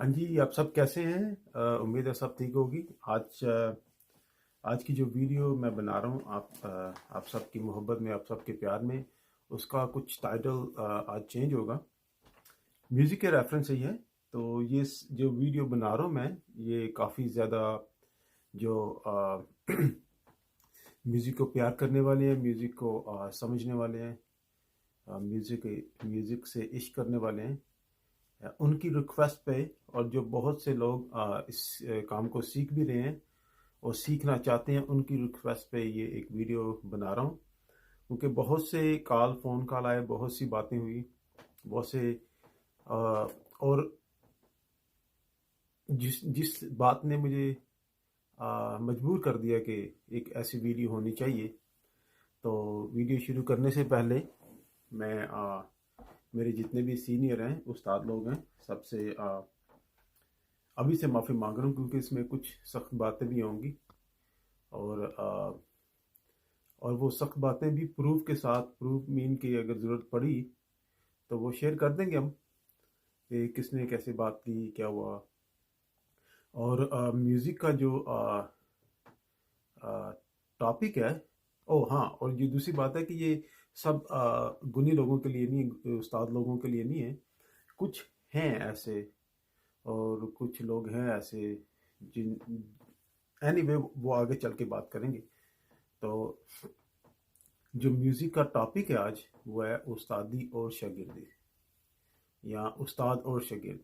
हाँ जी, आप सब कैसे हैं? उम्मीद है सब ठीक होगी। आज की जो वीडियो मैं बना रहा हूँ आप सबकी मोहब्बत में, आप सबके प्यार में, उसका कुछ टाइटल आज चेंज होगा। म्यूज़िक के रेफरेंस से ही है। तो जो वीडियो बना रहा हूँ मैं, ये काफ़ी ज़्यादा जो म्यूज़िक को प्यार करने वाले हैं, म्यूज़िक को समझने वाले हैं, म्यूज़िक म्यूज़िक से इश्क करने वाले हैं, उनकी रिक्वेस्ट पे, और जो बहुत से लोग इस काम को सीख भी रहे हैं और सीखना चाहते हैं, उनकी रिक्वेस्ट पे ये एक वीडियो बना रहा हूँ। क्योंकि बहुत से फ़ोन कॉल आए, बहुत सी बातें हुई, बहुत से और जिस जिस बात ने मुझे मजबूर कर दिया कि एक ऐसी वीडियो होनी चाहिए। तो वीडियो शुरू करने से पहले मैं मेरे जितने भी सीनियर हैं, उस्ताद लोग हैं, सबसे अभी से माफ़ी मांग रहा हूँ, क्योंकि इसमें कुछ सख्त बातें भी होंगी। और और वो सख्त बातें भी प्रूफ के साथ, प्रूफ मीन की अगर ज़रूरत पड़ी तो वो शेयर कर देंगे हम, कि किसने कैसे बात की, क्या हुआ। और म्यूज़िक का जो टॉपिक है, ओ हाँ, और ये दूसरी बात है कि ये सब गुनी लोगों के लिए नहीं, उस्ताद लोगों के लिए नहीं है। कुछ हैं ऐसे, और कुछ लोग हैं ऐसे जिन एनीवे वो आगे चल के बात करेंगे। तो जो म्यूज़िक का टॉपिक है आज, वो है उस्तादी और शागिर्दी, या उस्ताद और शागिर्द।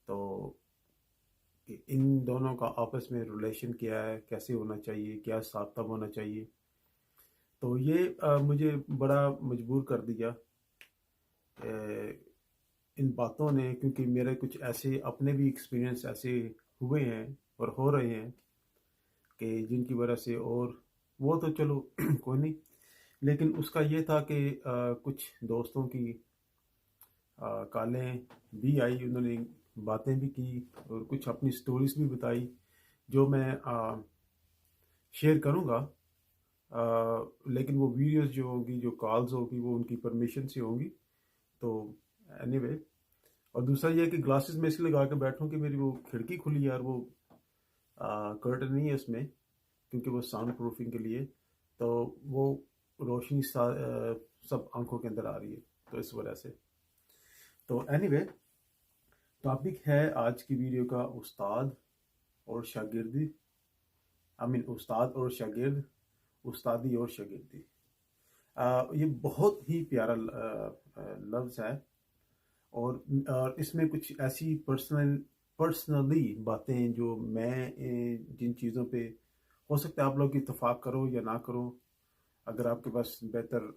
तो इन दोनों का आपस में रिलेशन क्या है, कैसे होना चाहिए, क्या साथ तब होना चाहिए। तो ये मुझे बड़ा मजबूर कर दिया इन बातों ने, क्योंकि मेरे कुछ ऐसे अपने भी एक्सपीरियंस ऐसे हुए हैं और हो रहे हैं कि जिनकी वजह से, और वो तो चलो कोई नहीं, लेकिन उसका ये था कि कुछ दोस्तों की कॉलें भी आई, उन्होंने बातें भी की और कुछ अपनी स्टोरीज भी बताई, जो मैं शेयर करूँगा। लेकिन वो वीडियोस जो होगी, जो कॉल्स होगी, वो उनकी परमिशन से होंगी। तो एनीवे, और दूसरा ये है कि ग्लासेस में इसलिए लगा के बैठूं कि मेरी वो खिड़की खुली है, और वो कर्टन नहीं है उसमें, क्योंकि वो साउंड प्रूफिंग के लिए। तो वो रोशनी सब आंखों के अंदर आ रही है, तो इस वजह से। तो एनीवे, टॉपिक है आज की वीडियो का उस्ताद और शागिर्दी। आई मीन उस्ताद और शागिर्द, उस्तादी और शागिर्दी। ये बहुत ही प्यारा लफ्ज़ है। और इसमें कुछ ऐसी पर्सनली बातें जो मैं जिन चीज़ों पे, हो सकता है आप लोग इत्तेफाक करो या ना करो। अगर आपके पास बेहतर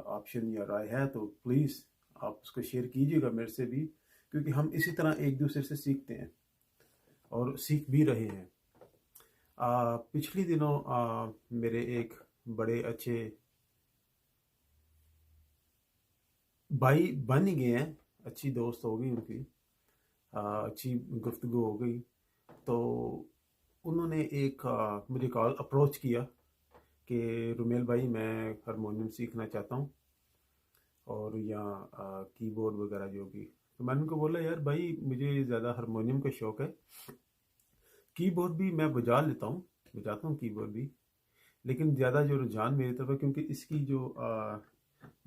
ऑप्शन या राय है तो प्लीज़ आप उसको शेयर कीजिएगा मेरे से भी, क्योंकि हम इसी तरह एक दूसरे से सीखते हैं और सीख भी रहे हैं। पिछले दिनों मेरे एक बड़े अच्छे भाई बन ही गए हैं, अच्छी दोस्त हो गई उनकी, अच्छी गुफ्तगू हो गई। तो उन्होंने एक मुझे कॉल अप्रोच किया कि रुमेल भाई, मैं हारमोनियम सीखना चाहता हूँ, और या कीबोर्ड वगैरह जो भी। तो मैंने उनको बोला, यार भाई, मुझे ज़्यादा हारमोनियम का शौक़ है, कीबोर्ड भी मैं बजा लेता हूँ, बजाता हूँ कीबोर्ड भी, लेकिन ज़्यादा जो रुझान मेरी तरफ है, क्योंकि इसकी जो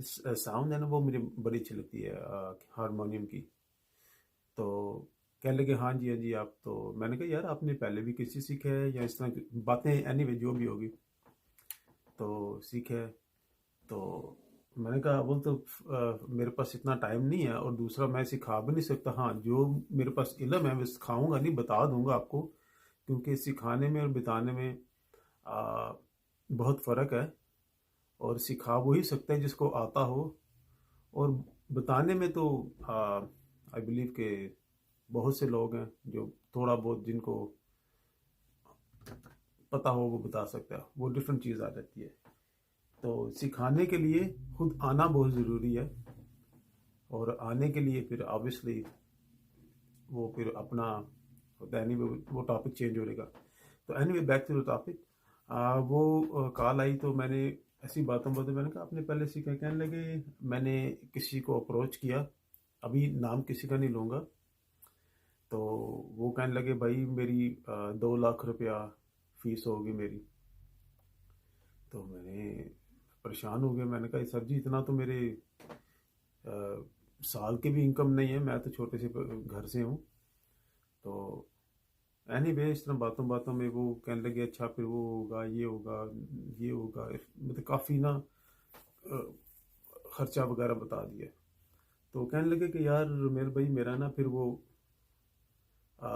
साउंड है ना, वो मुझे बड़ी अच्छी लगती है हारमोनियम की। तो कहने लगे, हाँ जी हाँ जी, आप तो। मैंने कहा, यार आपने पहले भी किसी सीखा है या इस तरह की बातें, एनीवे जो भी होगी, तो सीखा है। तो मैंने कहा, वो तो मेरे पास इतना टाइम नहीं है, और दूसरा मैं सिखा भी नहीं सकता। हाँ, जो मेरे पास इल्म है मैं सिखाऊंगा नहीं, बता दूंगा आपको, क्योंकि सिखाने में और बताने में आ, बहुत फ़र्क है। और सिखा वही सकता है जिसको आता हो, और बताने में तो आई बिलीव के बहुत से लोग हैं जो थोड़ा बहुत, जिनको पता हो वो बता सकता है, वो डिफरेंट चीज़ आ जाती है। तो सिखाने के लिए खुद आना बहुत ज़रूरी है, और आने के लिए फिर ऑब्वियसली वो फिर अपना होता है। नहीं, वो टॉपिक चेंज हो रहेगा। तो anyway, back to the topic. वो कॉल आई, तो मैंने ऐसी बातों बातों मैंने कहा, आपने पहले सीखा? कहने लगे, मैंने किसी को अप्रोच किया, अभी नाम किसी का नहीं लूँगा, तो वो कहने लगे भाई मेरी 2 लाख रुपया फ़ीस होगी मेरी। तो मैंने परेशान हो गया, मैंने कहा सर जी इतना तो मेरे अ, साल के भी इनकम नहीं है, मैं तो छोटे से घर से हूँ। तो एनीवे इस तरह बातों बातों में वो कहने लगे अच्छा फिर वो होगा ये होगा ये होगा, मतलब काफ़ी ना अ, खर्चा वगैरह बता दिया। तो कहने लगे कि यार मेरे भाई मेरा ना फिर वो आ,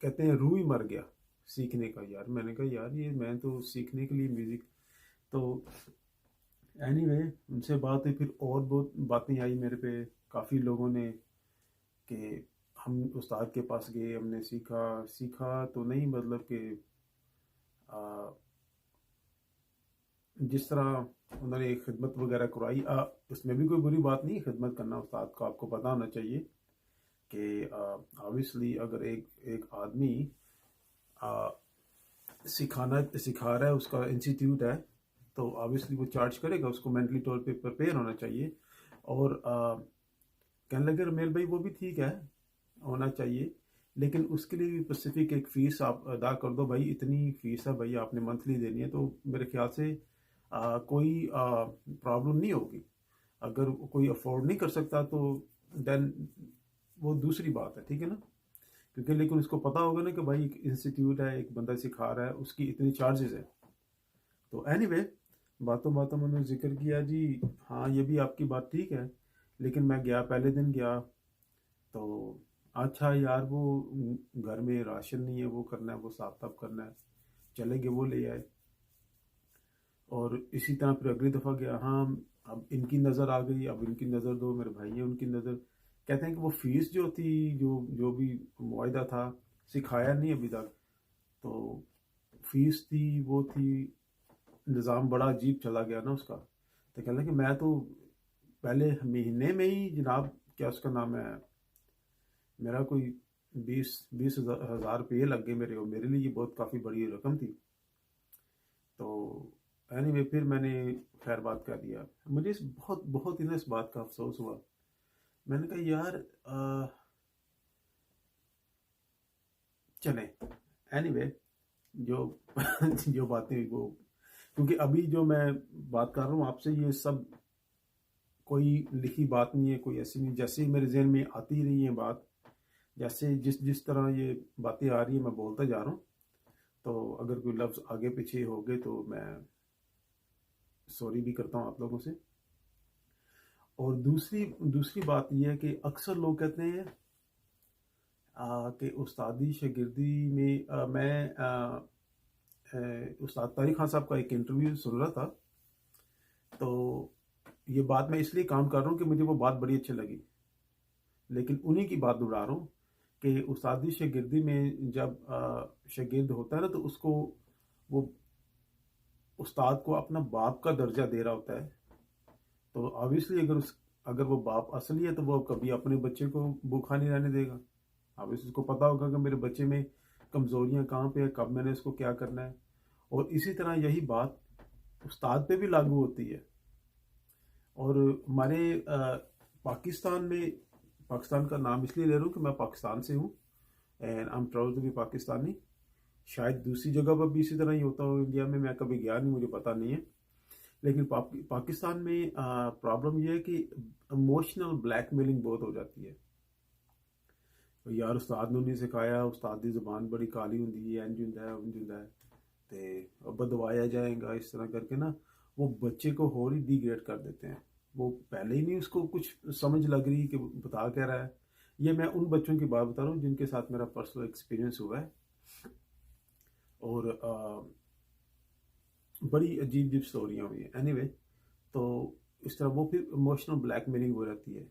कहते हैं रूह ही मर गया सीखने का। यार मैंने कहा यार ये मैं तो सीखने के लिए म्यूज़िक। तो एनीवे उनसे बात हुई, फिर और बहुत बातें आई मेरे पे, काफ़ी लोगों ने कि हम उस्ताद के पास गए, हमने सीखा सीखा तो नहीं, मतलब कि आ, जिस तरह उन्होंने एक खिदमत वगैरह करवाई, उसमें भी कोई बुरी बात नहीं, खिदमत करना उस्ताद को आपको पता होना चाहिए कि ऑब्वियसली अगर एक एक आदमी आ, सिखा रहा है, उसका इंस्टीट्यूट है, तो ऑब्वियसली वो चार्ज करेगा, उसको मेंटली तौर पे प्रिपेयर होना चाहिए। और कहने लगे रमेल भाई वो भी ठीक है, होना चाहिए, लेकिन उसके लिए भी स्पेसिफिक एक फ़ीस आप अदा कर दो भाई, इतनी फ़ीस है भाई आपने मंथली देनी है। तो मेरे ख्याल से कोई प्रॉब्लम नहीं होगी। अगर कोई अफोर्ड नहीं कर सकता तो देन वो दूसरी बात है, ठीक है ना, क्योंकि लेकिन उसको पता होगा ना कि भाई एक इंस्टीट्यूट है, एक बंदा सिखा रहा है, उसकी इतनी चार्जेस है। तो एनीवे बातों बातों में उन्होंने जिक्र किया जी, हाँ ये भी आपकी बात ठीक है, लेकिन मैं गया पहले दिन गया तो अच्छा यार वो घर में राशन नहीं है, वो करना है, वो साफ साफ करना है, चले गए वो ले आए। और इसी तरह फिर अगली दफ़ा गया, हाँ अब इनकी नज़र आ गई, अब इनकी नज़र दो, मेरे भाई हैं उनकी नज़र। कहते हैं कि वो फ़ीस जो थी, जो जो भी मुआयदा था, सिखाया नहीं अभी तक, तो फीस थी वो थी, निज़ाम बड़ा अजीब चला गया ना उसका। तो कहने लगे मैं तो पहले महीने में ही जनाब, क्या उसका नाम है, मेरा कोई 20 हजार रुपये लग गए मेरे, और मेरे लिए ये बहुत काफ़ी बड़ी रकम थी। तो एनीवे फिर मैंने खैर बात कर दिया। मुझे इस बहुत बहुत ही ना इस बात का अफसोस हुआ। मैंने कहा यार चले एनीवे जो जो बातें हुई वो, क्योंकि अभी जो मैं बात कर रहा हूँ आपसे, ये सब कोई लिखी बात नहीं है, कोई ऐसी नहीं, जैसे ही मेरे जहन में आती रही है बात, जैसे जिस जिस तरह ये बातें आ रही है मैं बोलता जा रहा हूँ। तो अगर कोई लफ्ज़ आगे पीछे हो गए तो मैं सॉरी भी करता हूँ आप लोगों से। और दूसरी दूसरी बात यह है कि अक्सर लोग कहते हैं कि उस्तादी शागिर्दी में मैं उस्ताद तारिक खान साहब का एक इंटरव्यू सुन रहा था। तो ये बात मैं इसलिए काम कर रहा हूँ कि मुझे वो बात बड़ी अच्छी लगी, लेकिन उन्हीं की बात दोहरा रहा हूँ कि उस्तादी शागिर्दी में जब शागिर्द होता है ना, तो उसको वो उस्ताद को अपना बाप का दर्जा दे रहा होता है। तो ऑब्वियसली अगर वो बाप असली है तो वो कभी अपने बच्चे को भूखा नहीं रहने देगा। ऑब्वियसली उसको पता होगा कि मेरे बच्चे में कमज़ोरियाँ कहाँ पे है, कब मैंने इसको क्या करना है। और इसी तरह यही बात उस्ताद पे भी लागू होती है। और हमारे पाकिस्तान में, पाकिस्तान का नाम इसलिए ले रहा हूँ कि मैं पाकिस्तान से हूँ, and I am proud to be Pakistani. शायद दूसरी जगह पर भी इसी तरह ही होता हो, इंडिया में मैं कभी गया नहीं, मुझे पता नहीं है। लेकिन पाकिस्तान में प्रॉब्लम यह है कि इमोशनल ब्लैकमेलिंग बहुत हो जाती है। तो यार उस्ताद ने नहीं सिखाया, उस्ताद की ज़ुबान बड़ी काली होंगी है, इंज होंदा है उंज होंदा है, तो बदवाया जाएगा, इस तरह करके ना वो बच्चे को और ही डिग्रेड कर देते हैं। वो पहले ही नहीं उसको कुछ समझ लग रही कि बता क्या रहा है। ये मैं उन बच्चों की बात बता रहा हूँ जिनके साथ मेरा पर्सनल एक्सपीरियंस हुआ है। और बड़ी अजीब अजीब स्टोरियाँ हुई हैं एनीवे। तो इस तरह वो फिर इमोशनल ब्लैकमेलिंग हो जाती है।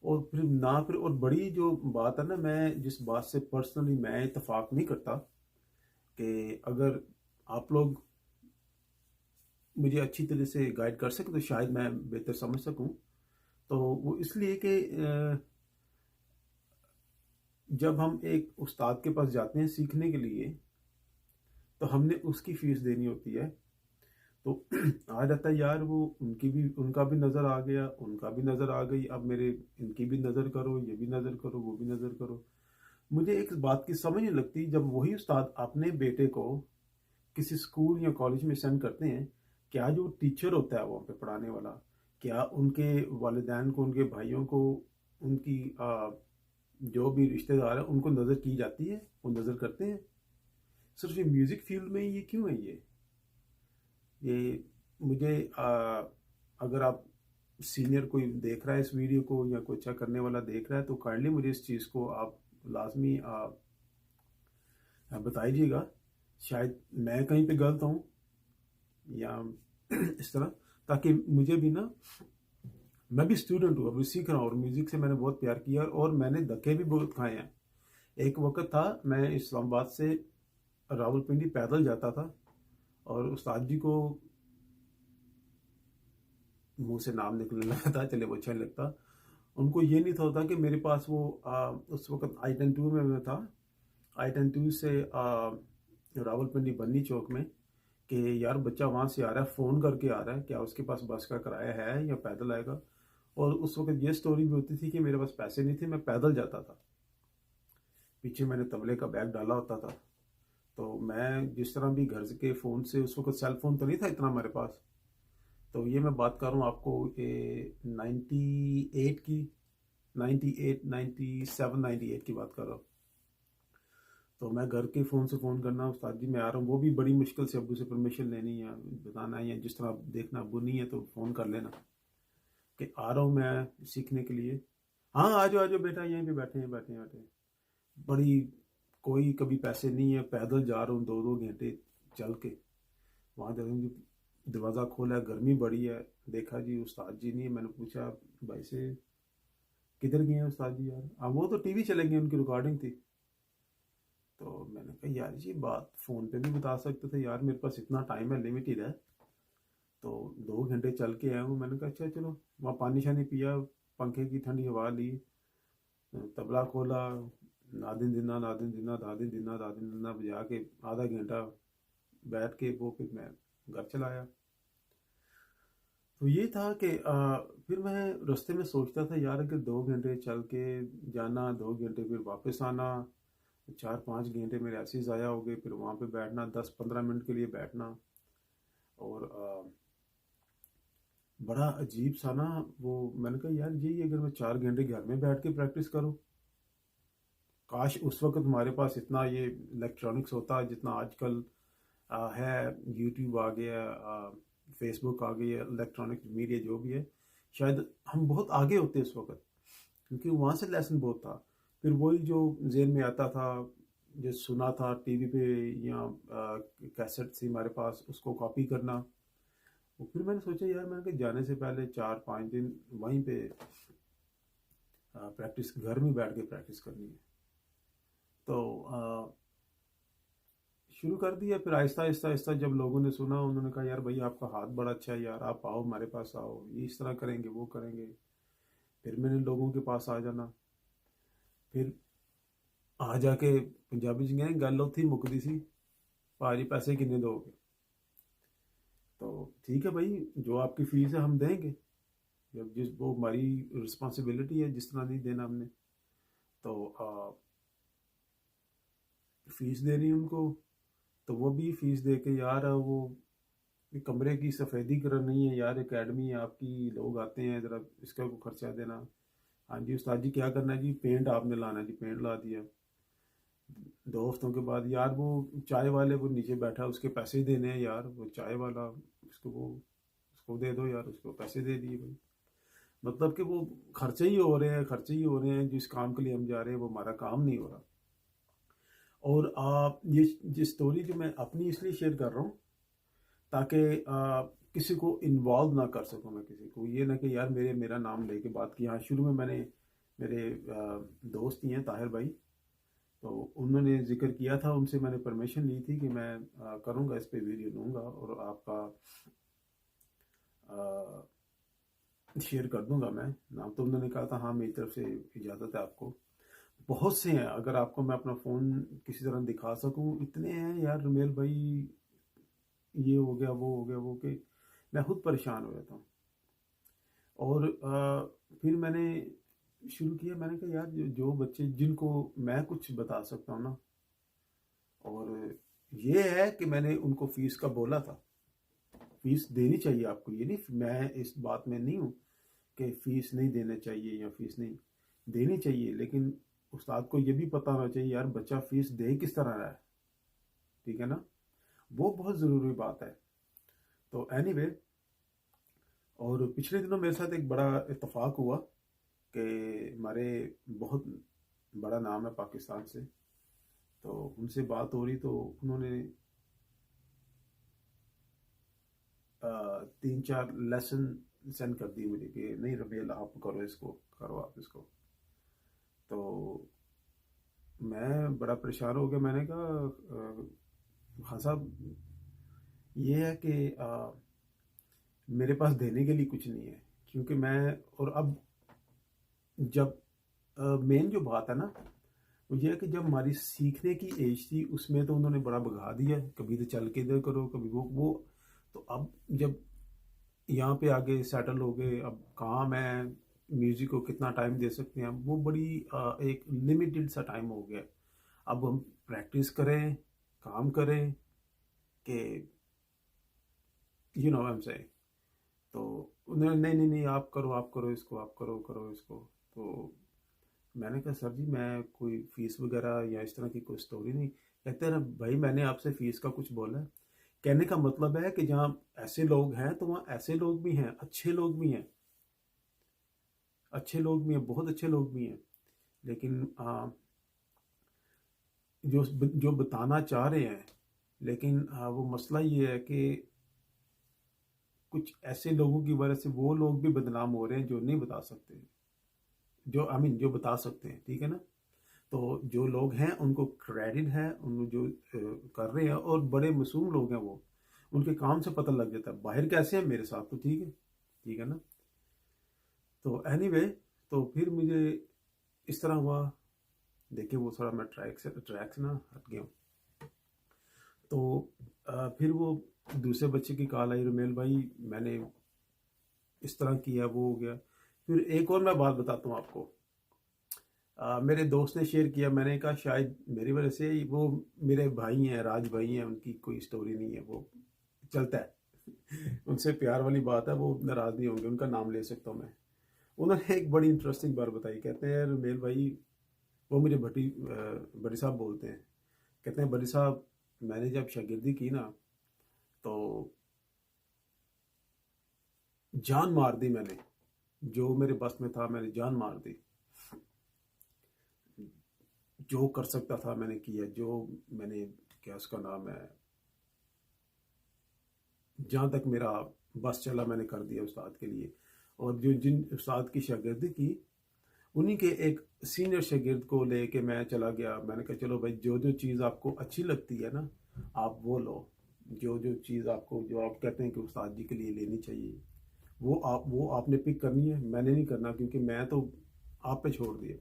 और फिर ना फिर और बड़ी जो बात है ना, मैं जिस बात से पर्सनली मैं इतफाक नहीं करता कि अगर आप लोग मुझे अच्छी तरह से गाइड कर सकें तो शायद मैं बेहतर समझ सकूं। तो वो इसलिए कि जब हम एक उस्ताद के पास जाते हैं सीखने के लिए, तो हमने उसकी फ़ीस देनी होती है। तो आ जाता है यार, वो उनका भी नज़र आ गया, उनका भी नज़र आ गई, अब मेरे इनकी भी नज़र करो, ये भी नज़र करो, वो भी नज़र करो। मुझे एक बात की समझ नहीं लगती, जब वही उस्ताद अपने बेटे को किसी स्कूल या कॉलेज में सेंड करते हैं, क्या जो टीचर होता है वहाँ पे पढ़ाने वाला, क्या उनके वालिदैन को, उनके भाइयों को, उनकी जो भी रिश्तेदार है उनको नज़र की जाती है, वो नज़र करते हैं? सिर्फ ये म्यूज़िक फील्ड में ये क्यों है ये मुझे अगर आप सीनियर कोई देख रहा है इस वीडियो को, या कोई अच्छा करने वाला देख रहा है, तो काइंडली मुझे इस चीज़ को आप लाजमी बताइएगा। शायद मैं कहीं पे गलत हूँ, या इस तरह, ताकि मुझे भी ना, मैं भी स्टूडेंट हूँ, अभी सीख रहा हूँ, और म्यूज़िक से मैंने बहुत प्यार किया और मैंने धक्के भी बहुत खाए हैं। एक वक्त था मैं इस्लामाबाद से रावलपिंडी पैदल जाता था, और उस्ताद जी को मुंह से नाम निकलने लगा था, चले वो अच्छा नहीं लगता। उनको ये नहीं था होता कि मेरे पास वो उस वक्त I-10 में मैं था, I-10 से रावलपिंडी बन्नी चौक में, कि यार बच्चा वहाँ से आ रहा है, फ़ोन करके आ रहा है, क्या उसके पास बस का किराया है या पैदल आएगा। और उस वक्त ये स्टोरी भी होती थी कि मेरे पास पैसे नहीं थे, मैं पैदल जाता था, पीछे मैंने तबले का बैग डाला होता था। तो मैं जिस तरह भी घर के फ़ोन से, उस वक्त सेल फ़ोन तो नहीं था इतना हमारे पास, तो ये मैं बात कर रहा हूँ आपको ये 98 की, 98, 97, 98 की बात कर रहा हूँ। तो मैं घर के फ़ोन से फ़ोन करना, उस्ताद जी मैं आ रहा हूँ, वो भी बड़ी मुश्किल से अब्बू से परमिशन लेनी है, बताना है, या जिस तरह देखना अब्बू नहीं है तो फ़ोन कर लेना कि आ रहा हूँ मैं सीखने के लिए। हाँ आ जाओ बेटा, यहीं पे बैठे हैं, बैठे हैं। बड़ी, कोई कभी पैसे नहीं है, पैदल जा रहा हूँ 2-2 घंटे चल के, वहाँ जाकर दरवाज़ा खोला, गर्मी बड़ी है, देखा जी उस्ताद जी नहीं है। मैंने पूछा भाई से, किधर गए हैं उस्ताद जी यार? अब वो तो टीवी चले गए, उनकी रिकॉर्डिंग थी। तो मैंने कहा यार ये बात फ़ोन पे भी बता सकते थे यार, मेरे पास इतना टाइम है, लिमिटेड है। तो 2 घंटे चल के आया हूँ। मैंने कहा अच्छा चलो, वहाँ पानी शानी पिया, पंखे की ठंडी हवा ली, तबला खोला, नादिन दिना नादिन दिना दादिन दिना दादिन दिना बजा के आधा घंटा बैठ के वो फिर मैं घर चला आया। तो ये था कि फिर मैं रास्ते में सोचता था यार, अगर 2 घंटे चल के जाना, 2 घंटे फिर वापस आना, 4-5 घंटे मेरे ऐसे ही ज़ाया हो गए। फिर वहाँ पे बैठना, 10-15 मिनट के लिए बैठना, और बड़ा अजीब सा ना वो। मैंने कहा यार यही अगर मैं 4 घंटे घर में बैठ के प्रैक्टिस करूँ, काश उस वक्त हमारे पास इतना ये इलेक्ट्रॉनिक्स होता जितना आजकल है। यूट्यूब आ गया, फेसबुक आ गई है, इलेक्ट्रॉनिक मीडिया जो भी है, शायद हम बहुत आगे होते उस वक्त, क्योंकि वहाँ से लेसन बहुत था। फिर वही जो जेन में आता था, जो सुना था टीवी पे, या कैसेट थी हमारे पास, उसको कॉपी करना। और फिर मैंने सोचा यार, मैंने कहा जाने से पहले 4-5 दिन वहीं पे प्रैक्टिस, घर में बैठ के प्रैक्टिस करनी है। तो शुरू कर दिया। फिर आहिस्ता आहिस्ता आहिस्ता जब लोगों ने सुना, उन्होंने कहा यार भाई आपका हाथ बड़ा अच्छा है यार, आप आओ हमारे पास आओ, ये इस तरह करेंगे, वो करेंगे। फिर मैंने लोगों के पास आ जाना। फिर आ जाके पंजाबी च गए, गल उत्थे ही मुकदी सी, भाजी पैसे किन्ने दोगे? तो ठीक है भाई, जो आपकी फ़ीस है हम देंगे, जब जिस वो हमारी रिस्पॉन्सिबिलिटी है, जिस तरह नहीं देना हमने। तो फ़ीस देनी उनको। तो वो भी फ़ीस दे के यार, वो कमरे की सफ़ेदी करनी है यार, एकेडमी है आपकी, लोग आते हैं, ज़रा इसका को खर्चा देना। हाँ जी उस्ताद जी क्या करना है जी? पेंट आपने लाना है जी, पेंट ला दिया। 2 हफ्तों के बाद यार वो चाय वाले वो नीचे बैठा है, उसके पैसे देने हैं यार, वो चाय वाला, उसको दे दो यार, उसको पैसे दे दिए भाई। मतलब कि वो खर्चे ही हो रहे हैं, खर्चे ही हो रहे हैं, जिस काम के लिए हम जा रहे हैं वो हमारा काम नहीं हो रहा। और ये स्टोरी जो मैं अपनी इसलिए शेयर कर रहा हूँ, ताकि किसी को इन्वॉल्व ना कर सकूँ मैं, किसी को ये ना कि यार मेरा नाम लेके बात की। हाँ शुरू में मैंने, मेरे दोस्त ही हैं ताहिर भाई, तो उन्होंने जिक्र किया था, उनसे मैंने परमिशन ली थी कि मैं करूँगा, इस पे वीडियो दूंगा और आपका शेयर कर दूंगा मैं नाम। तो उन्होंने कहा था हाँ मेरी तरफ से इजाज़त है आपको। बहुत से हैं, अगर आपको मैं अपना फ़ोन किसी तरह दिखा सकूं, इतने हैं यार रुमेल भाई, ये हो गया, वो हो गया, वो कि मैं खुद परेशान हो जाता हूँ। और फिर मैंने शुरू किया, मैंने कहा यार जो बच्चे जिनको मैं कुछ बता सकता हूँ ना, और ये है कि मैंने उनको फीस का बोला था, फीस देनी चाहिए आपको, ये नहीं, मैं इस बात में नहीं हूँ कि फीस नहीं देना चाहिए या फीस नहीं देनी चाहिए, लेकिन उस्ताद को ये भी पता होना चाहिए यार बच्चा फीस दे किस तरह रहा है, ठीक है ना, वो बहुत ज़रूरी बात है। तो एनीवे, और पिछले दिनों मेरे साथ एक बड़ा इत्तेफाक हुआ कि हमारे बहुत बड़ा नाम है पाकिस्तान से, तो उनसे बात हो रही, तो उन्होंने 3-4 लेसन सेंड कर दिए मुझे कि नहीं रबील आप करो इसको, करो आप इसको। तो मैं बड़ा परेशान हो गया, मैंने कहा हाँ साहब, ये है कि मेरे पास देने के लिए कुछ नहीं है, क्योंकि मैं, और अब जब मेन जो बात है ना वो ये है कि जब हमारी सीखने की एज थी उसमें तो उन्होंने बड़ा भगा दिया, कभी तो चल के इधर करो, कभी वो। तो अब जब यहाँ पे आगे सेटल हो गए, अब कहाँ मैं म्यूज़िक को कितना टाइम दे सकते हैं, वो बड़ी एक लिमिटेड सा टाइम हो गया। अब हम प्रैक्टिस करें, काम करें कि you know I am saying. तो उन्होंने नहीं नहीं नहीं आप करो इसको, आप करो इसको। तो मैंने कहा सर जी मैं कोई फ़ीस वगैरह या इस तरह की कोई स्टोरी नहीं। कहते हैं ना भाई मैंने आपसे फ़ीस का कुछ बोला है, कहने का मतलब है कि जहाँ ऐसे लोग हैं तो वहाँ ऐसे लोग भी हैं, अच्छे लोग भी हैं, अच्छे लोग भी हैं, बहुत अच्छे लोग भी हैं। लेकिन जो बताना चाह रहे हैं, लेकिन वो मसला ये है कि कुछ ऐसे लोगों की वजह से वो लोग भी बदनाम हो रहे हैं जो नहीं बता सकते, जो आई मीन जो बता सकते हैं, ठीक है ना। तो जो लोग हैं उनको क्रेडिट है, उन जो कर रहे हैं, और बड़े मासूम लोग हैं वो, उनके काम से पता लग जाता है, बाहर कैसे हैं मेरे साथ तो ठीक है ना। तो एनीवे, तो फिर मुझे इस तरह हुआ, देखिए वो थोड़ा मैं ट्रैक से ना हट गया हूँ। तो फिर वो दूसरे बच्चे की कॉल आई, रुमेल भाई मैंने इस तरह किया, वो हो गया। फिर एक और मैं बात बताता हूँ आपको, मेरे दोस्त ने शेयर किया, मैंने कहा शायद मेरी वजह से ही, वो मेरे भाई हैं, राज भाई हैं, उनकी कोई स्टोरी नहीं है, वो चलता है उनसे प्यार वाली बात है, वो नाराज़ नहीं होंगे, उनका नाम ले सकता हूँ मैं। उन्होंने एक बड़ी इंटरेस्टिंग बात बताई, कहते हैं रुमेल भाई, वो मुझे बड़ी साहब बोलते हैं, कहते हैं बड़ी साहब मैंने जब शागिर्दी की ना तो जान मार दी मैंने, जो मेरे बस में था मैंने जान मार दी, जो कर सकता था मैंने किया, जो मैंने, क्या उसका नाम है, जहाँ तक मेरा बस चला मैंने कर दिया उस्ताद के लिए। और जो जिन उस्ताद की शागिर्दी की, उन्हीं के एक सीनियर शागिर्द को लेके मैं चला गया, मैंने कहा चलो भाई जो जो चीज़ आपको अच्छी लगती है ना आप वो लो, जो जो चीज़ आपको, जो आप कहते हैं कि उस्ताद जी के लिए लेनी चाहिए, वो आपने पिक करनी है, मैंने नहीं करना, क्योंकि मैं तो आप पे छोड़ दिया।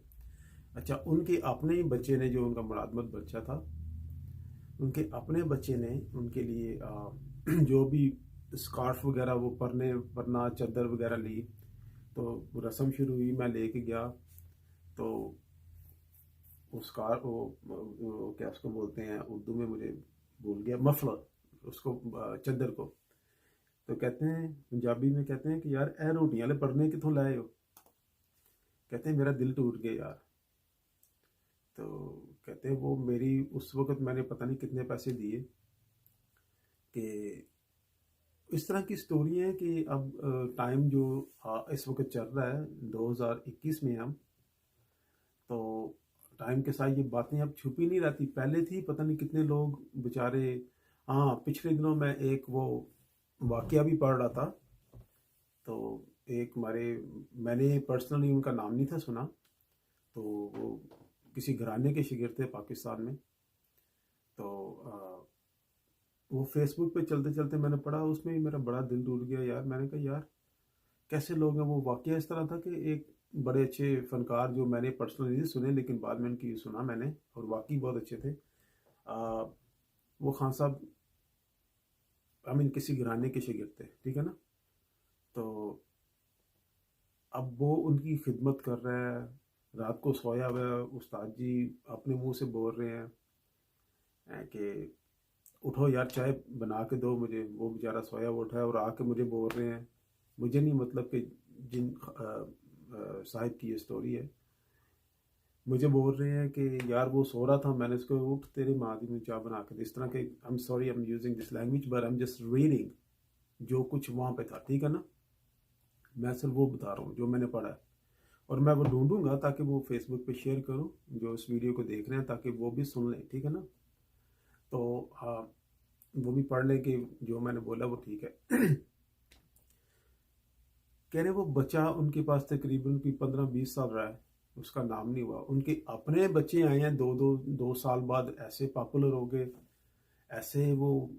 अच्छा, उनके अपने ही बच्चे ने, जो उनका मुरादमत बच्चा था, उनके अपने बच्चे ने उनके लिए जो भी स्कार्फ वगैरह वो परना चादर वगैरह ली, तो वो रस्म शुरू हुई, मैं लेके गया। तो वो क्या उसको बोलते हैं उर्दू में, मुझे भूल गया, मफलर उसको, चादर को। तो कहते हैं पंजाबी में, कहते हैं कि यार ए रोटियां ले पढ़ने कितों लाए हो, कहते हैं मेरा दिल टूट गया यार। तो कहते हैं वो मेरी, उस वक्त मैंने पता नहीं कितने पैसे दिए, कि इस तरह की स्टोरी है कि अब टाइम जो इस वक्त चल रहा है 2021 में हम, तो टाइम के साथ ये बातें अब छुपी नहीं रहती, पहले थी पता नहीं कितने लोग बेचारे। हाँ, पिछले दिनों मैं एक वो वाकया भी पढ़ रहा था, तो एक हमारे, मैंने पर्सनली उनका नाम नहीं था सुना, तो वो किसी घराने के शागिर्द थे पाकिस्तान में। तो वो फेसबुक पे चलते चलते मैंने पढ़ा, उसमें ही मेरा बड़ा दिल टूट गया यार, मैंने कहा यार कैसे लोग हैं। वो वाकया इस तरह था कि एक बड़े अच्छे फनकार, जो मैंने पर्सनली नहीं सुने लेकिन बाद में उनकी सुना मैंने, और वाकई बहुत अच्छे थे। वो खान साहब आई मीन किसी घराने के शागिर्द थे, ठीक है ना। तो अब वो उनकी खिदमत कर रहा है, रात को सोया हुआ है, उस्ताद जी अपने मुंह से बोल रहे हैं कि उठो यार चाय बना के दो मुझे। वो बेचारा सोया हुआ उठा है और आके मुझे बोल रहे हैं, मुझे नहीं मतलब कि जिन साहिब की ये स्टोरी है, मुझे बोल रहे हैं कि यार वो सो रहा था, मैंने उसको उठ तेरे माँ दी मुझे चाय बना के दे, इस तरह के। I am sorry, I am using this language but I am just reading जो कुछ वहाँ पे था, ठीक है ना। मैं सिर्फ वो बता रहा हूँ जो मैंने पढ़ा है, और मैं वो ढूंढूंगा ताकि वो फेसबुक पे शेयर करूँ जो इस वीडियो को देख रहे हैं, ताकि वो भी सुन लें, ठीक है ना। तो वो भी पढ़ लें कि जो मैंने बोला वो ठीक है। कह रहे वो बच्चा उनके पास तकरीबन भी 15-20 साल रहा है, उसका नाम नहीं हुआ। उनके अपने बच्चे आए हैं 2 साल बाद, ऐसे पॉपुलर हो गए, ऐसे वो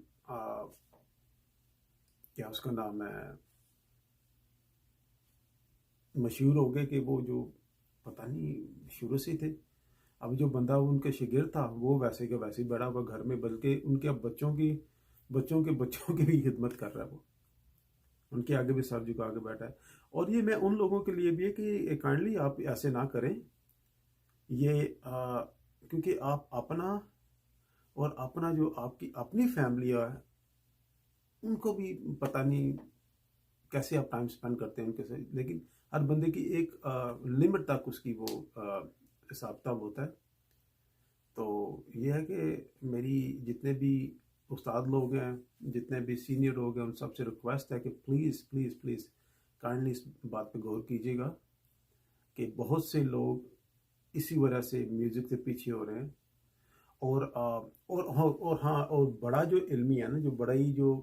क्या उसका नाम है, मशहूर हो गए कि वो जो पता नहीं शुरू से थे। अब जो बंदा उनके शागिर्द था वो वैसे का वैसे ही बड़ा हुआ घर में, बल्कि उनके अब बच्चों की भी खिदमत कर रहा है वो, उनके आगे भी सर झुका के बैठा है। और ये मैं उन लोगों के लिए भी है कि काइंडली आप ऐसे ना करें ये, क्योंकि आप अपना और अपना जो आपकी अपनी फैमिली है उनको भी पता नहीं कैसे आप टाइम स्पेंड करते हैं उनके साथ, लेकिन हर बंदे की एक लिमिट तक उसकी वो हिसाब किताब होता है। तो ये है कि मेरी जितने भी उस्ताद लोग हैं, जितने भी सीनियर लोग हैं, उन सबसे रिक्वेस्ट है कि प्लीज़ प्लीज़ प्लीज़ काइंडली इस बात पे गौर कीजिएगा कि बहुत से लोग इसी वजह से म्यूज़िक से पीछे हो रहे हैं। और हाँ, और बड़ा जो इल्मी है ना, जो बड़ा ही जो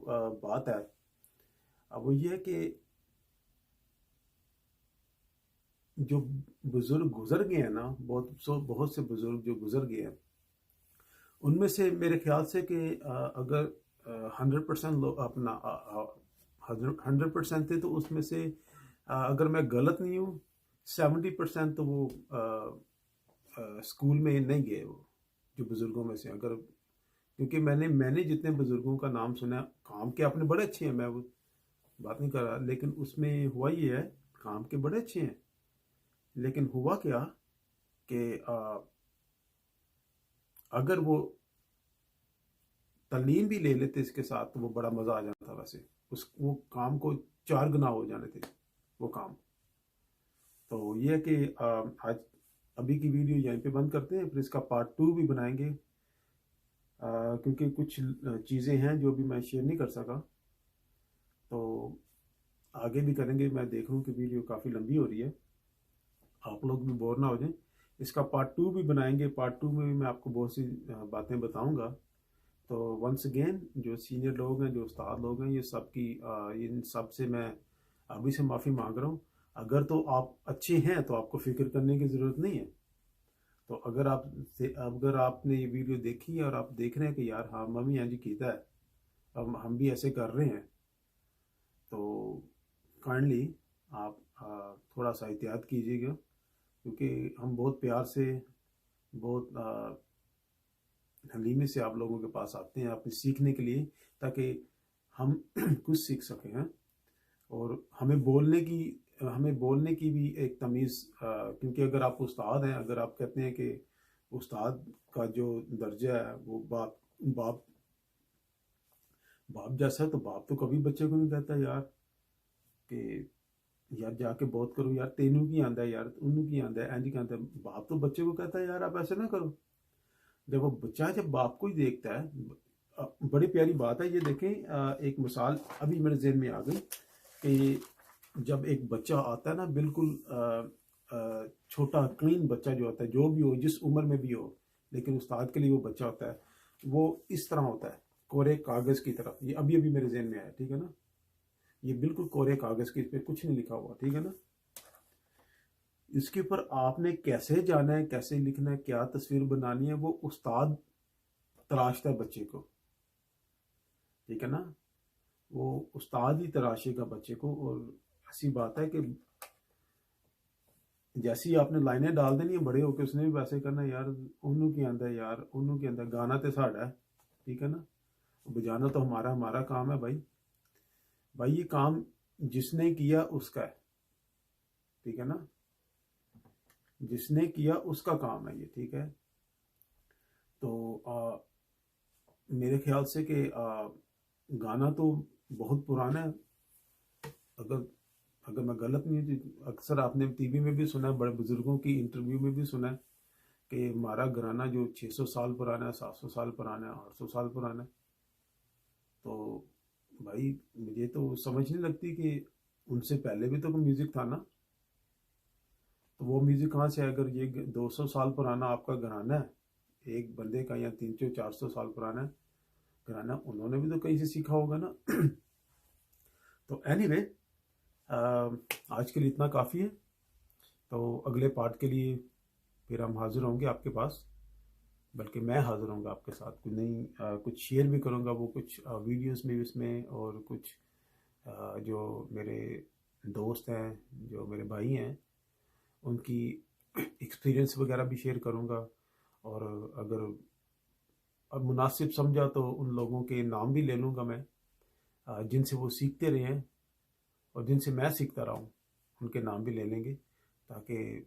बात है अब वो ये है कि जो बुजुर्ग गुजर गए हैं ना, बहुत से बुजुर्ग जो गुजर गए हैं, उनमें से मेरे ख्याल से कि अगर 100% लोग अपना 100% थे तो उसमें से अगर मैं गलत नहीं हूँ 70% तो वो स्कूल में नहीं गए, वो जो बुजुर्गों में से। अगर क्योंकि मैंने जितने बुजुर्गों का नाम सुना, काम के अपने बड़े अच्छे हैं, मैं वो बात नहीं कर रहा, लेकिन उसमें हुआ ये है, काम के बड़े अच्छे हैं, लेकिन हुआ क्या कि अगर वो तालीम भी ले लेते इसके साथ तो वो बड़ा मज़ा आ जाता। वैसे वो काम को 4 गुना हो जाने थे वो काम। तो ये है कि आज अभी की वीडियो यहीं पे बंद करते हैं, फिर इसका पार्ट 2 भी बनाएंगे, क्योंकि कुछ चीज़ें हैं जो भी मैं शेयर नहीं कर सका, तो आगे भी करेंगे। मैं देख रहा हूँ कि वीडियो काफ़ी लंबी हो रही है, आप लोग भी बोर ना हो जाएं। इसका पार्ट 2 भी बनाएंगे, पार्ट 2 में भी मैं आपको बहुत सी बातें बताऊंगा। तो वंस अगेन जो सीनियर लोग हैं, जो उस्ताद लोग हैं, ये सब की इन सब से मैं अभी से माफ़ी मांग रहा हूँ। अगर तो आप अच्छे हैं तो आपको फ़िक्र करने की ज़रूरत नहीं है। तो अगर आपने ये वीडियो देखी है और आप देख रहे हैं कि यार हाँ मम्मी हाँ जी कीता है, अब हम भी ऐसे कर रहे हैं, तो काइंडली आप थोड़ा सा एहतियात कीजिएगा, क्योंकि हम बहुत प्यार से, बहुत हलीमे से आप लोगों के पास आते हैं अपने सीखने के लिए, ताकि हम कुछ सीख सकें हैं। और हमें बोलने की भी एक तमीज़, क्योंकि अगर आप उस्ताद हैं, अगर आप कहते हैं कि उस्ताद का जो दर्जा है वो बाप बाप जैसा है, तो बाप तो कभी बच्चे को नहीं कहता यार कि यार जाके बहुत करो यार, तेनू की आंदा है यार, उन्नू की आंदा है, एंजी का आंदा है। बाप तो बच्चे को कहता है यार आप ऐसे ना करो। जब वो बच्चा जब बाप को ही देखता है, बड़ी प्यारी बात है ये। देखें, एक मिसाल अभी मेरे जहन में आ गई कि जब एक बच्चा आता है ना, बिल्कुल छोटा क्लीन बच्चा जो होता है, जो भी हो जिस उम्र में भी हो, लेकिन उस्ताद के लिए वो बच्चा होता है, वो इस तरह होता है, कोरे कागज़ की तरह। ये अभी अभी मेरे जहन में आया, ठीक है ना। ये बिल्कुल कोरे कागज़ के, इस पर कुछ नहीं लिखा हुआ, ठीक है ना। इसके ऊपर आपने कैसे जाना है, कैसे लिखना है, क्या तस्वीर बनानी है, वो उस्ताद तराशता है बच्चे को, ठीक है ना। वो उस्ताद ही तराशेगा बच्चे को। और ऐसी बात है कि जैसी आपने लाइनें डाल देनी है, बड़े होकर उसने भी वैसे करना, यार उन्नू की आंदा है यार, उन्नू की आंदा, गाना तो साड़ा है, ठीक है ना। बजाना तो हमारा हमारा काम है भाई। भाई ये काम जिसने किया उसका है, ठीक है ना, जिसने किया उसका काम है ये, ठीक है। तो मेरे ख्याल से कि गाना तो बहुत पुराना है। अगर अगर मैं गलत नहीं हूँ तो अक्सर आपने टीवी में भी सुना है, बड़े बुजुर्गों की इंटरव्यू में भी सुना है कि हमारा घराना जो 600 साल पुराना है, 700 साल पुराना है, 800 साल पुराना है। तो भाई मुझे तो समझ नहीं लगती कि उनसे पहले भी तो कोई म्यूज़िक था ना। तो वो म्यूज़िक कहाँ से है? अगर ये 200 साल पुराना आपका घराना है एक बंदे का, या 300 400 साल पुराना है घराना, उन्होंने भी तो कहीं से सीखा होगा ना। तो एनीवे, आज के लिए इतना काफ़ी है। तो अगले पार्ट के लिए फिर हम हाजिर होंगे आपके पास, बल्कि मैं हाजिर होऊंगा आपके साथ। कुछ नहीं, कुछ शेयर भी करूंगा, वो कुछ वीडियोस में भी इसमें, और कुछ जो मेरे दोस्त हैं, जो मेरे भाई हैं, उनकी एक्सपीरियंस वगैरह भी शेयर करूंगा। और अगर अब मुनासिब समझा तो उन लोगों के नाम भी ले लूँगा मैं, जिनसे वो सीखते रहे हैं और जिनसे मैं सीखता रहा हूँ, उनके नाम भी ले लेंगे ताकि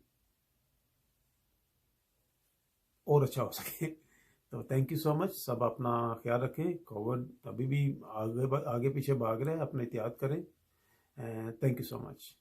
और अच्छा हो सके। तो थैंक यू सो मच। सब अपना ख्याल रखें। कोविड अभी भी आगे आगे पीछे भाग रहे हैं, अपना एहतियात करें। Thank you so much.